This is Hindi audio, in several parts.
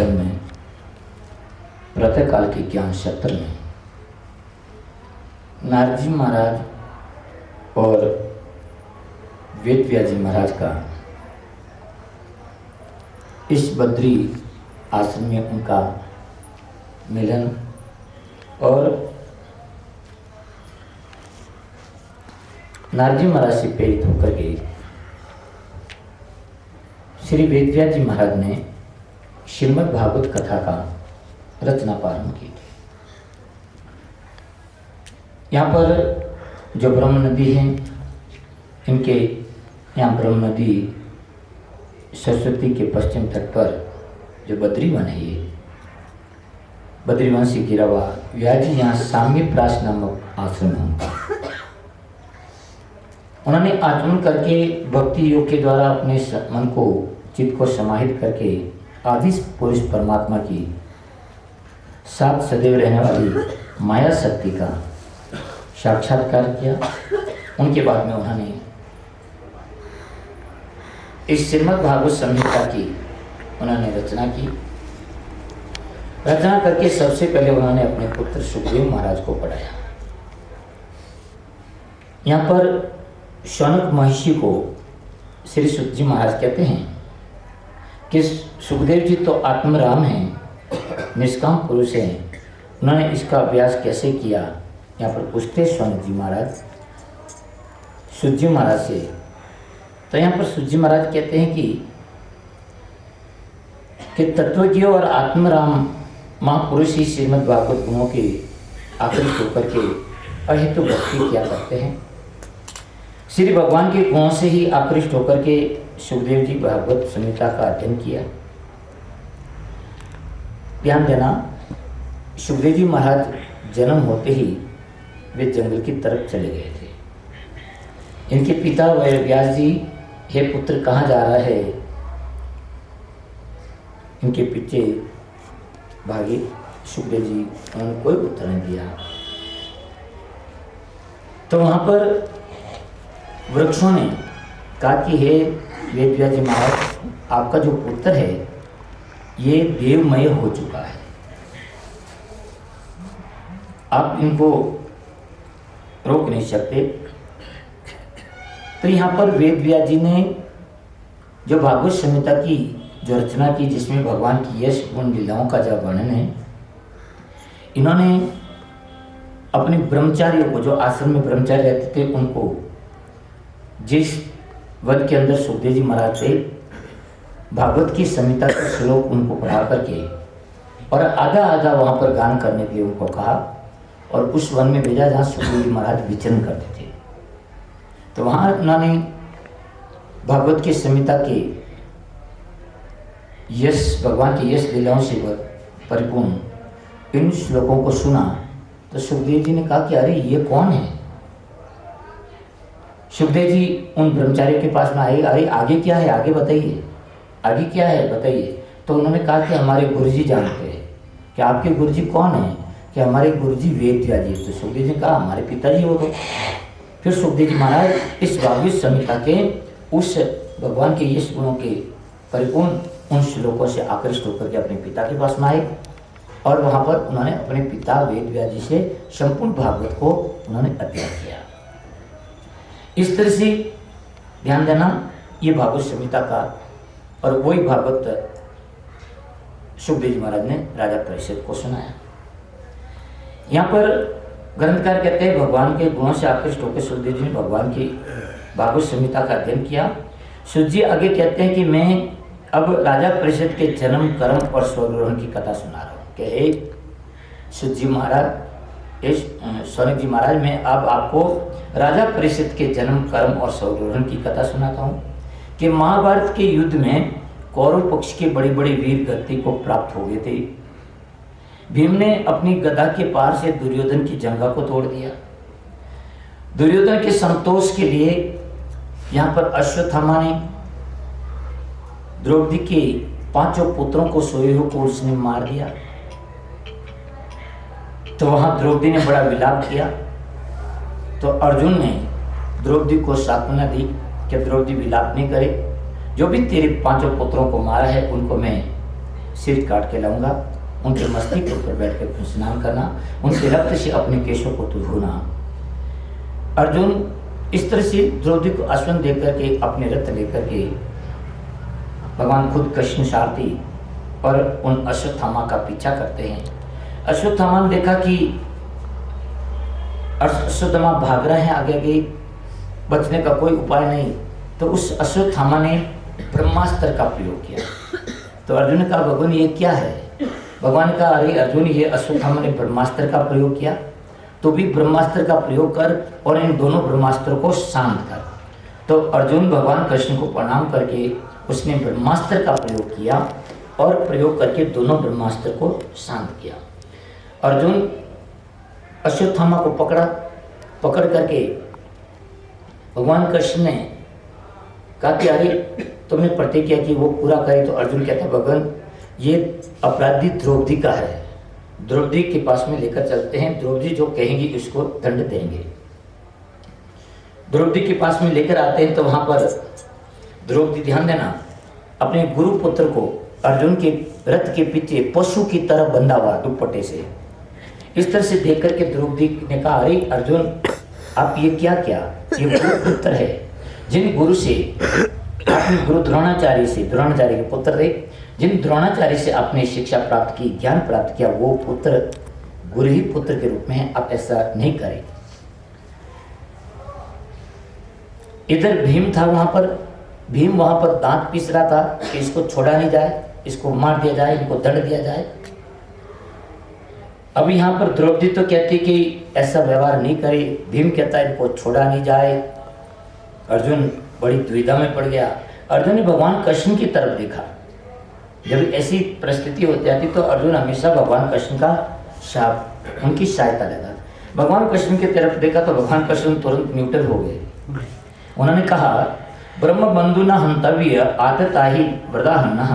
दर्शन में प्रातःकाल के ज्ञान सत्र में नारद जी महाराज और वेद व्यास जी महाराज का इस बद्री आश्रम में उनका मिलन और नारद जी महाराज से प्रेरित होकर के श्री वेद व्यास जी महाराज ने श्रीमद् भागवत कथा का रचना प्रारंभ की थी। यहाँ पर जो ब्रह्म नदी है, इनके यहाँ ब्रह्म नदी सरस्वती के पश्चिम तट पर जो बद्री वन है, ये बद्री वन से घिरा हुआ व्यास जी यहाँ साम्य प्रास नामक आश्रम है उनका। उन्होंने आचमन करके भक्ति योग के द्वारा अपने मन को, चित्त को समाहित करके आदि पुरुष परमात्मा की साथ सदैव रहने वाली माया शक्ति का साक्षात्कार किया। उनके बाद में उन्होंने इस श्रीमद् भागवत संहिता की उन्होंने रचना की। रचना करके सबसे पहले उन्होंने अपने पुत्र सुखदेव महाराज को पढ़ाया। यहाँ पर शौनक महर्षि को श्री सुत जी महाराज कहते हैं कि सुखदेव जी तो आत्मराम हैं, निष्काम पुरुष हैं, उन्होंने इसका अभ्यास कैसे किया। यहाँ पर पूछते शौनक जी महाराज सुत जी महाराज से। तो यहाँ पर सुत जी महाराज कहते हैं कि तत्वज्ञ और आत्मराम महापुरुष ही श्रीमद् भागवत गुणों के आकृष्ट होकर के अहेतु भक्ति किया करते हैं। श्री भगवान के गुणों से ही आकृष्ट होकर के सुखदेव जी भागवत संहिता का अध्ययन किया। ध्यान देना, सुखदेव जी महाराज जन्म होते ही वे जंगल की तरफ चले गए थे। इनके पिता व्यास जी, हे पुत्र कहाँ जा रहा है, इनके पीछे भागे। सुखदेव जी उन्होंने कोई उत्तर नहीं दिया। तो वहाँ पर वृक्षों ने कहा कि हे वेद व्यास जी महाराज, आपका जो पुत्र है ये देवमय हो चुका है, आप इनको रोक नहीं सकते। तो यहाँ पर वेद व्यास जी ने जो भागवत संहिता की जो रचना की, जिसमें भगवान की यश गुण लीलाओं का जो वर्णन है, इन्होंने अपने ब्रह्मचारियों को, जो आश्रम में ब्रह्मचारी रहते थे, उनको जिस वन के अंदर सुखदेव जी महाराज थे, भागवत की संहिता के श्लोक उनको पढ़ा करके और आधा आधा वहाँ पर गान करने के लिए उनको कहा और उस वन में भेजा जहाँ सुखदेव जी महाराज विचरण करते थे। तो वहाँ उन्होंने भागवत की संहिता के यश, भगवान की यश लीलाओं से परिपूर्ण इन श्लोकों को सुना। तो सुखदेव जी ने कहा कि अरे ये कौन है। सुखदेव जी उन ब्रह्मचारी के पास में आए, अरे आगे क्या है, आगे बताइए, आगे क्या है बताइए। तो उन्होंने कहा कि हमारे गुरुजी जानते हैं। कि आपके गुरुजी कौन है? कि हमारे गुरुजी वेद व्यास जी। तो सुखदेव जी ने कहा हमारे पिताजी हो। तो फिर सुखदेव जी महाराज इस भागवत संहिता के उस भगवान के यश गुणों के परिपूर्ण उन श्लोकों से आकृष्ट होकर के अपने पिता के पास में आए और वहाँ पर उन्होंने अपने पिता वेद व्यास जी से संपूर्ण भागवत को उन्होंने अध्ययन किया। इस तरह से ध्यान देना, ये भागवत संहिता का और वही भागवत सुखदेव जी महाराज ने राजा परीक्षित को सुनाया। यहाँ पर ग्रंथकार कहते हैं भगवान के गुणों से आकृष्ट होकर सुखदेव जी ने भगवान की भागवत संहिता का अध्ययन किया। सुत जी आगे कहते हैं कि मैं अब राजा परीक्षित के जन्म, कर्म और स्वग्रहण की कथा सुना रहा हूँ। कि हे सुत जी महाराज, शौनक जी महाराज, मैं अब आपको राजा परीक्षित के जन्म, कर्म और स्वग्रहण की कथा सुनाता हूँ कि महाभारत के युद्ध में कौरव पक्ष के बड़े बड़े वीर गति को प्राप्त हो गए थे। भीम ने अपनी गदा के पार से दुर्योधन की जंघा को तोड़ दिया। दुर्योधन के संतोष के लिए यहाँ पर अश्वत्थामा ने द्रौपदी के 5 पुत्रों को सोए हुए को उसने मार दिया। तो वहां द्रौपदी ने बड़ा विलाप किया। तो अर्जुन ने द्रौपदी को सांत्वना दी कि द्रौपदी विलाप नहीं करे, जो भी तेरे 5 पुत्रों को मारा है उनको मैं सिर काट के लाऊंगा, उनके मस्तक पर बैठ कर स्नान करना, उनके रक्त से अपने केशों को तू धोना। अर्जुन इस तरह से द्रौपदी को आश्वासन देकर के अपने रथ लेकर के भगवान खुद कृष्ण सारथी और उन अश्वत्थामा का पीछा करते हैं। अश्वत्थामा ने देखा कि अश्वत्थामा भाग रहे हैं आगे आगे, बचने का कोई उपाय नहीं, तो उस अश्वत्थामा ने ब्रह्मास्त्र का प्रयोग किया। तो अर्जुन ने कहा भगवान ये क्या है? भगवान ने कहा अरे अर्जुन ये अश्वत्थामा ने ब्रह्मास्त्र का प्रयोग किया, तो भी ब्रह्मास्त्र का प्रयोग कर और इन दोनों ब्रह्मास्त्रों को शांत कर। तो अर्जुन भगवान कृष्ण को प्रणाम करके उसने ब्रह्मास्त्र का प्रयोग किया और प्रयोग करके दोनों ब्रह्मास्त्र को शांत किया। अर्जुन अश्वत्थामा को पकड़ करके भगवान कृष्ण ने कहा कि अरे तुमने प्रतिज्ञा की वो पूरा करे। तो अर्जुन कहता भगवान ये अपराधी द्रौपदी का है, द्रौपदी के पास में लेकर चलते हैं, द्रौपदी जो कहेंगी उसको दंड देंगे। द्रौपदी के पास में लेकर आते हैं तो वहां पर द्रौपदी, ध्यान देना, अपने गुरु पुत्र को अर्जुन के रथ के पीछे पशु की तरह बंधा हुआ दुपट्टे से, इस तरह से देख करके द्रौपदी ने कहा अरे अर्जुन आप ये क्या किया? ये गुरु पुत्र है, जिन गुरु से आपने गुरु द्रोणाचार्य के पुत्र थे, जिन द्रोणाचार्य से आपने शिक्षा प्राप्त की, ज्ञान प्राप्त किया, वो पुत्र गुरु ही पुत्र के रूप में है, आप ऐसा नहीं करें। इधर भीम था, भीम वहां पर दांत पीस रहा था कि इसको छोड़ा नहीं जाए, इसको मार दिया जाए, इनको दंड दिया जाए। अब यहाँ पर द्रौपदी तो कहती कि ऐसा व्यवहार नहीं करे, भीम कहता है इनको छोड़ा नहीं जाए। अर्जुन बड़ी दुविधा में पड़ गया। अर्जुन ने भगवान कृष्ण की तरफ देखा। जब ऐसी परिस्थिति हो जाती तो अर्जुन हमेशा भगवान कृष्ण का उनकी सहायता लेता। भगवान कृष्ण की तरफ देखा तो भगवान कृष्ण तुरंत न्यूट्रल हो गए। उन्होंने कहा ब्रह्म बंधु न हंतव्य आतता ही वृदाहन्नः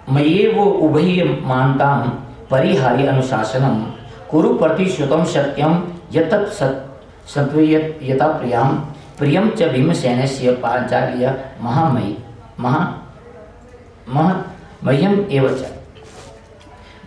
मये वो उभय मानताम परिहारी अनुशासनम कुरु प्रतिश्रुतम सत्यम यतत् सत्वयता प्रियम च भीमसेनस्य पांचाल्य मह्यम एवं च।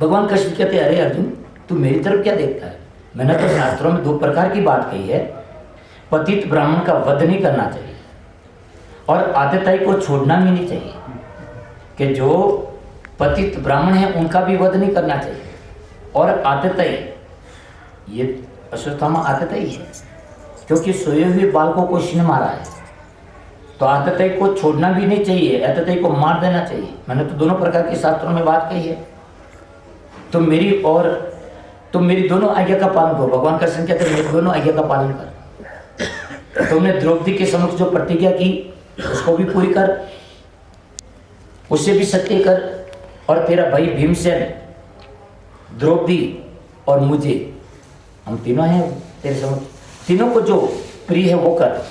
भगवान कृष्ण कहते अरे अर्जुन तू मेरी तरफ क्या देखता है? मैंने तो शास्त्रों में 2 प्रकार की बात कही है, पतित ब्राह्मण का वध नहीं करना चाहिए और आतताई को छोड़ना भी नहीं चाहिए, कि जो पतित ब्राह्मण है उनका भी वध नहीं करना चाहिए। और आतताई, ये अश्वत्थामा आतताई है क्योंकि सोए हुए बालकों को उसने मारा है, तो आतताई को छोड़ना भी नहीं चाहिए, आतताई को मार देना चाहिए। मैंने तो दोनों प्रकार के शास्त्रों में बात कही है। तो मेरी दोनों आज्ञा का पालन करो। भगवान कृष्ण कहते हैं मेरी दोनों आज्ञा का पालन कर। तुमने द्रौपदी के समक्ष जो प्रतिज्ञा की उसको भी पूरी कर, उससे भी सत्य कर, और तेरा भाई भीमसेन, द्रौपदी और मुझे, हम तीनों हैं तेरे समक्ष, तीनों को जो प्रिय है वो कर।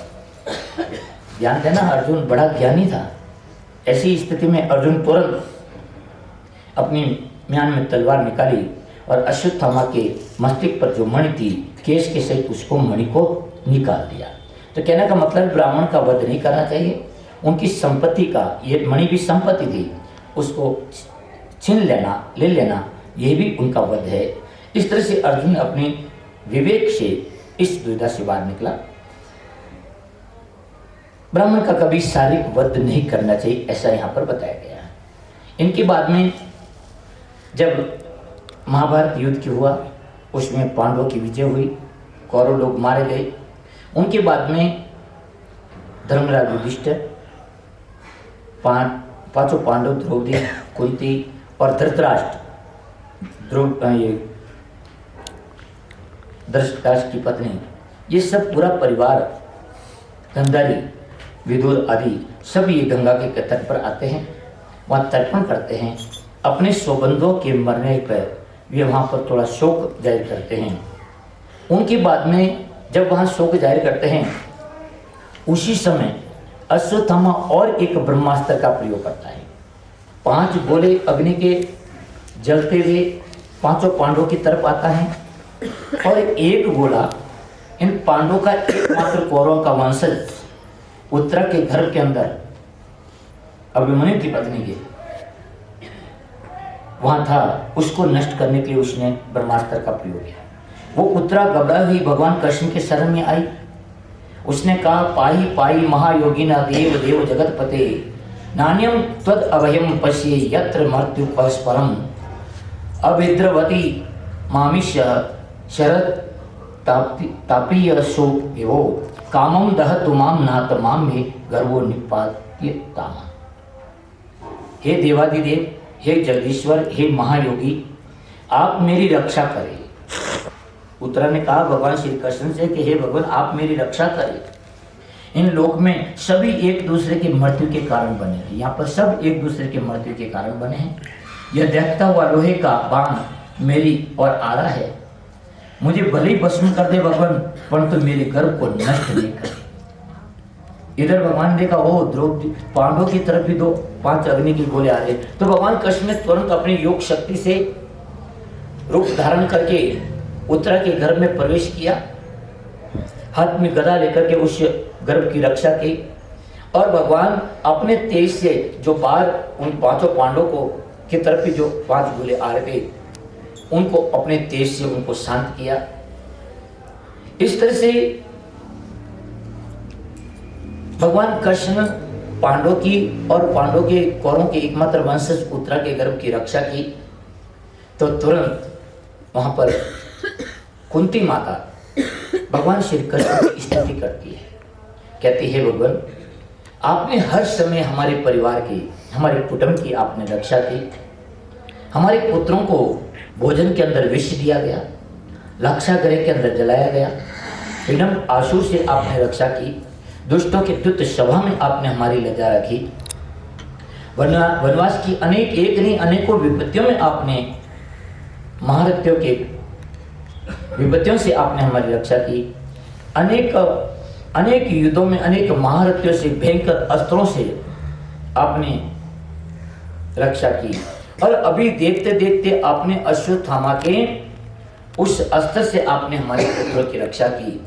ध्यान देना अर्जुन बड़ा ज्ञानी था। ऐसी स्थिति में अर्जुन तुरंत अपनी म्यान में तलवार निकाली और अश्वत्थामा के मस्तक पर जो मणि थी केश के सहित उसको मणि को निकाल दिया। तो कहने का मतलब ब्राह्मण का वध नहीं करना चाहिए, उनकी संपत्ति का, ये मणि भी संपत्ति थी, उसको छीन लेना, ले लेना, यह भी उनका वध है। इस तरह से अर्जुन अपने विवेक से इस दुविधा से बाहर निकला। ब्राह्मण का कभी शारीरिक वध नहीं करना चाहिए, ऐसा यहाँ पर बताया गया है। इनके बाद में जब महाभारत युद्ध की हुआ उसमें पांडवों की विजय हुई, कौरव लोग मारे गए। उनके बाद में धर्मराज युधिष्ठिर, पांचों पांडव, द्रौपदी, कुंती और धृतराष्ट्र, धृतराष्ट्र की पत्नी, ये सब पूरा परिवार, गंधारी, विदुर आदि सब ये गंगा के तट पर आते हैं, वहाँ तर्पण करते हैं। अपने सौबंधों के मरने पर वे वहाँ पर थोड़ा शोक जाहिर करते हैं। उनके बाद में जब वहाँ शोक जाहिर करते हैं उसी समय अश्वत्थामा और एक ब्रह्मास्त्र का प्रयोग करता है। 5 गोले अग्नि के जलते हुए पांचों पांडवों की तरफ आता है और एक गोला इन पांडवों का एकमात्र कौरवों का वंशज उत्तरा के घर के अंदर अभिमन्यु की पत्नी के वहाँ था, उसको नष्ट करने के लिए उसने ब्रह्मास्त्र का प्रयोग किया। वो उत्तरा घबरा हुई भगवान कृष्ण के शरण में आई। उसने कहा, पाही पाही महायोगिना देव देव जगतपते, नान्यम त्वद अभयम पश्ये यत्र मृत्यु परस्परम, अभिद्रवती मामिष्य शरद तापीय शोक एवो, कामम दहतु माम नाथ माम में गर्वो निपात्य तामा। हे देवादिदेव, हे जगदीश्वर, हे महायोगी, आप मेरी रक्षा करें। उत्तरा ने कहा भगवान श्री कृष्ण से कि हे भगवान, आप मेरी रक्षा करें। इन लोक में सभी एक दूसरे की मृत्यु के कारण बने हैं। यहाँ पर सब एक दूसरे के मृत्यु के कारण बने हैं। यह देखता हुआ लोहे का बाण मेरी ओर आ रहा है। मुझे भले ही भस्म कर दे भगवान, परंतु मेरे गर्भ को नष्ट नहीं करे। इधर भगवान ने देखा, ओ द्रौपदी, पांडवों की तरफ भी 5 अग्नि की गोले आ रहे। तो भगवान कृष्ण ने तुरंत अपनी योग शक्ति से रूप धारण करके उत्तरा के गर्भ में प्रवेश किया, हाथ में गदा लेकर के उस गर्भ की रक्षा की। और भगवान अपने तेज से जो बाहर उन 5 पांडवों को की तरफ भी जो 5 गोले आ रहे थे, उनको अपने तेज से उनको शांत किया। इस तरह से भगवान कृष्ण पांडवों की और पांडवों के कौरवों के एकमात्र वंशज उत्तरा के गर्भ की रक्षा की। तो तुरंत वहां पर कुंती माता भगवान श्री कृष्ण की स्तुति करती है, कहती है, भगवान आपने हर समय हमारे परिवार की, हमारे कुटुंब की आपने रक्षा की। हमारे पुत्रों को भोजन के अंदर विष दिया गया, लाक्षागृह के अंदर जलाया गया, विनम्र आशु से आपने रक्षा की, दुष्टों के दुष्ट सभा में आपने हमारी लज्जा रखी, वनवास की अनेक एक नहीं अनेकों विपत्तियों में आपने महारथियों के विपत्तियों से आपने हमारी रक्षा की। अनेक युद्धों में अनेक महारथियों से, भयंकर अस्त्रों से आपने रक्षा की। और अभी देखते देखते आपने अश्वत्थामा के उस अस्त्र से आपने हमारे पुत्रों की रक्षा की।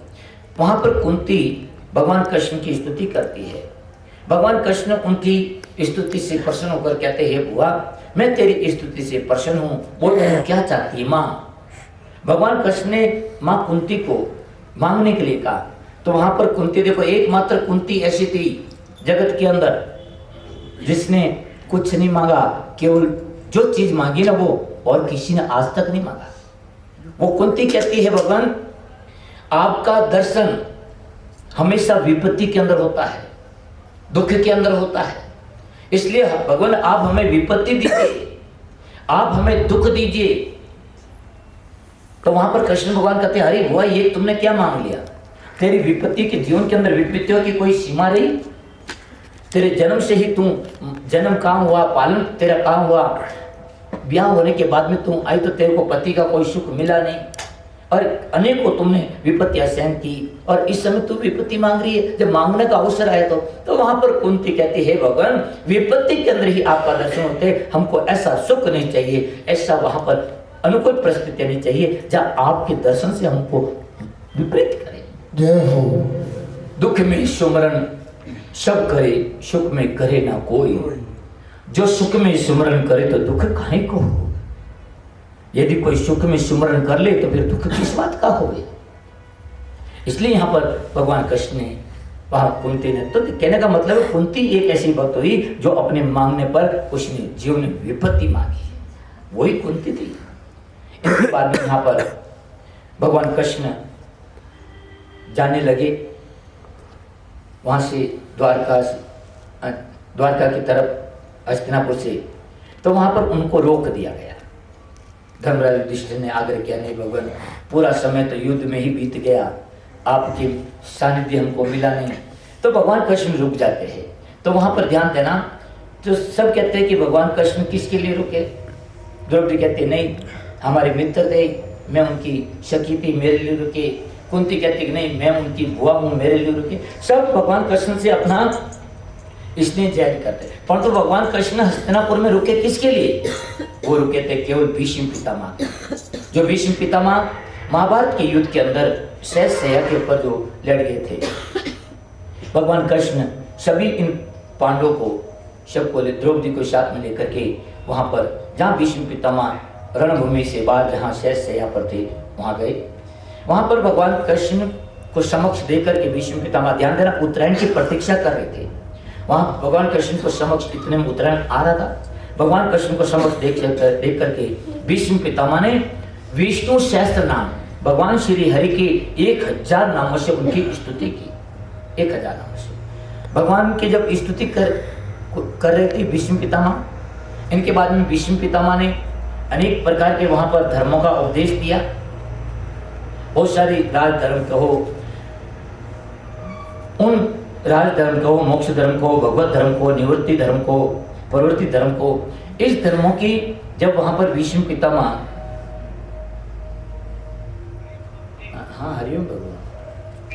वहां पर कुंती भगवान कृष्ण की स्तुति करती है। भगवान कृष्ण उनकी स्तुति से प्रसन्न होकर कहते हैं, बुआ मैं तेरी स्तुति से प्रसन्न हूं, बोल क्या चाहती है माँ। भगवान कृष्ण ने माँ कुंती को मांगने के लिए कहा। तो वहां पर कुंती, देखो एकमात्र कुंती ऐसी थी जगत के अंदर जिसने कुछ नहीं मांगा, केवल जो चीज मांगी ना वो और किसी ने आज तक नहीं मांगा। वो कुंती कहती है, भगवान आपका दर्शन हमेशा विपत्ति के अंदर होता है, दुख के अंदर होता है, इसलिए भगवान आप हमें विपत्ति दीजिए, आप हमें दुख दीजिए। तो वहां पर कृष्ण भगवान कहते हैं, अरे बुआ ये तुमने क्या मांग लिया? तेरी विपत्ति के जीवन के अंदर विपत्तियों की कोई सीमा रही? तेरे जन्म से ही तू जन्म कहाँ हुआ, पालन तेरा कहाँ हुआ, ब्याह होने के बाद में तू आई तो तेरे को पति का कोई सुख मिला नहीं, और अनेकों तुमने विपत्तियां सहन की, और इस समय तू विपत्ति मांग रही है। जब मांगने का अवसर आया तो वहां पर कुंती कहती है, भगवान विपत्ति के अंदर ही आपका दर्शन होते, हमको ऐसा सुख नहीं चाहिए, ऐसा वहां पर अनुकूल परिस्थिति नहीं चाहिए जहाँ आपके दर्शन से हमको विपरीत करे। जय हो। दुख में सुमरन सब करे, सुख में करे ना कोई, जो सुख में सुमरन करे तो दुख काहे को हो। यदि कोई सुख में सुमरन कर ले तो फिर दुख किस बात का होवे। इसलिए यहाँ पर भगवान कृष्ण ने वहां कुंती ने, तो कहने का मतलब है कुंती एक ऐसी भक्त हुई जो अपने मांगने पर उसने जीवन में विपत्ति मांगी, वही कुंती थी। इसके बाद में यहाँ पर भगवान कृष्ण जाने लगे वहां से द्वारका की तरफ हस्तिनापुर से। तो वहां पर उनको रोक दिया गया। धर्मराज युधिष्ठिर ने आग्रह किया, नहीं भगवान पूरा समय तो युद्ध में ही बीत गया, आपकी सानिध्य हमको मिला नहीं। तो भगवान कृष्ण रुक जाते हैं। तो वहां पर ध्यान देना, तो सब कहते हैं कि भगवान कृष्ण किसके लिए रुके। द्रौपदी कहते नहीं, हमारे मित्र थे, मैं उनकी सखी थी, मेरे लिए रुके। कुंती कहती कि नहीं, मैं उनकी बुआ हूँ, मेरे लिए रुके। सब भगवान कृष्ण से अपना स्नेह जाहिर करते। परंतु तो भगवान कृष्ण हस्तिनापुर में रुके किसके लिए? वो रुके थे केवल भीष्म पितामह, जो भीष्म पितामह महाभारत के युद्ध के अंदर शैया के ऊपर जो लड़ गए थे। भगवान कृष्ण सभी इन पांडवों को, सबको द्रौपदी को साथ में लेकर के वहां पर जहाँ भीष्म पितामह रणभूमि से बाहर जहाँ शेष शैया पर थे वहाँ गए। वहाँ पर भगवान कृष्ण को समक्ष देकर के भीष्म पितामह, ध्यान देना, उत्तरायण की प्रतीक्षा कर रहे थे। वहाँ भगवान कृष्ण को समक्ष, इतने में उत्तरायण आ रहा था, भगवान कृष्ण को समक्ष देख करके भीष्म पितामह ने विष्णु सहस्त्र नाम, भगवान श्री हरि के 1000 नामों से उनकी स्तुति की। 1000 नामों से भगवान की जब स्तुति कर रहे थे भीष्म पितामह, इनके बाद में भीष्म पितामह ने अनेक प्रकार के वहां पर धर्मों का उपदेश दिया। बहुत सारी राज धर्म कहो, उन राज धर्म कहो, मोक्ष धर्म को, भगवत धर्म को, निवृत्ति धर्म को, प्रवृत्ति धर्म को, इस धर्मों की जब वहां पर भीष्म पितामह